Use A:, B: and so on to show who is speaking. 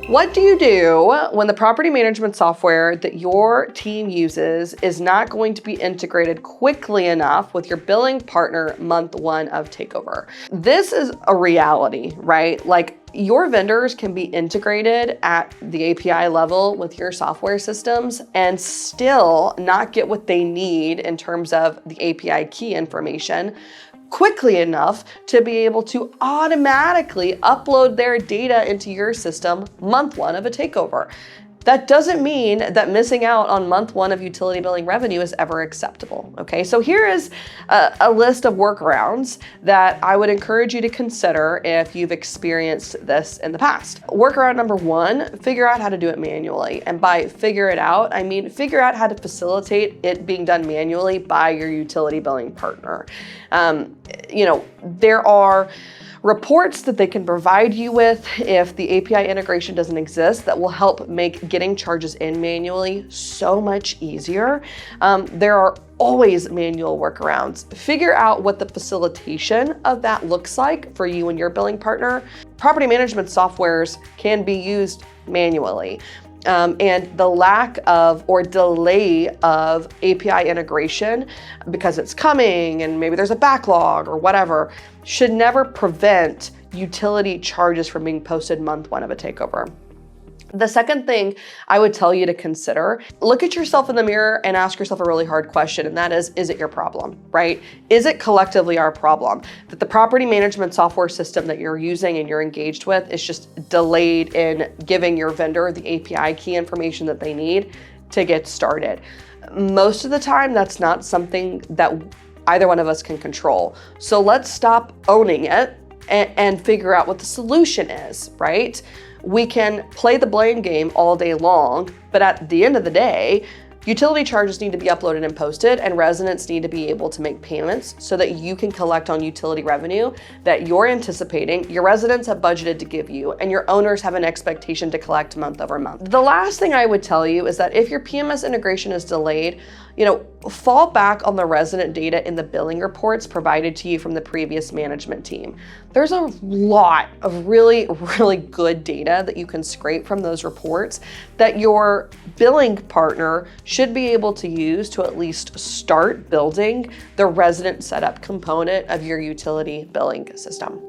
A: What do you do when the property management software that your team uses is not going to be integrated quickly enough with your billing partner month one of takeover? This is a reality, right? Like, your vendors can be integrated at the API level with your software systems and still not get what they need in terms of the API key information quickly enough to be able to automatically upload their data into your system month one of a takeover. That doesn't mean that missing out on month one of utility billing revenue is ever acceptable, okay? So here is a list of workarounds that I would encourage you to consider if you've experienced this in the past. Workaround number one, figure out how to do it manually. And by figure it out, I mean figure out how to facilitate it being done manually by your utility billing partner. There are reports that they can provide you with if the API integration doesn't exist that will help make getting charges in manually so much easier. There are always manual workarounds. Figure out what the facilitation of that looks like for you and your billing partner. Property management softwares can be used manually. And the lack of or delay of API integration because it's coming and maybe there's a backlog or whatever should never prevent utility charges from being posted month one of a takeover. The second thing I would tell you to consider, look at yourself in the mirror and ask yourself a really hard question, and that is it your problem, right? Is it collectively our problem that the property management software system that you're using and you're engaged with is just delayed in giving your vendor the API key information that they need to get started? Most of the time, that's not something that either one of us can control. So let's stop owning it and figure out what the solution is, right? We can play the blame game all day long, but at the end of the day, utility charges need to be uploaded and posted, and residents need to be able to make payments so that you can collect on utility revenue that you're anticipating, your residents have budgeted to give you, and your owners have an expectation to collect month over month. The last thing I would tell you is that if your PMS integration is delayed, fall back on the resident data in the billing reports provided to you from the previous management team. There's a lot of really, really good data that you can scrape from those reports that your billing partner should be able to use to at least start building the resident setup component of your utility billing system.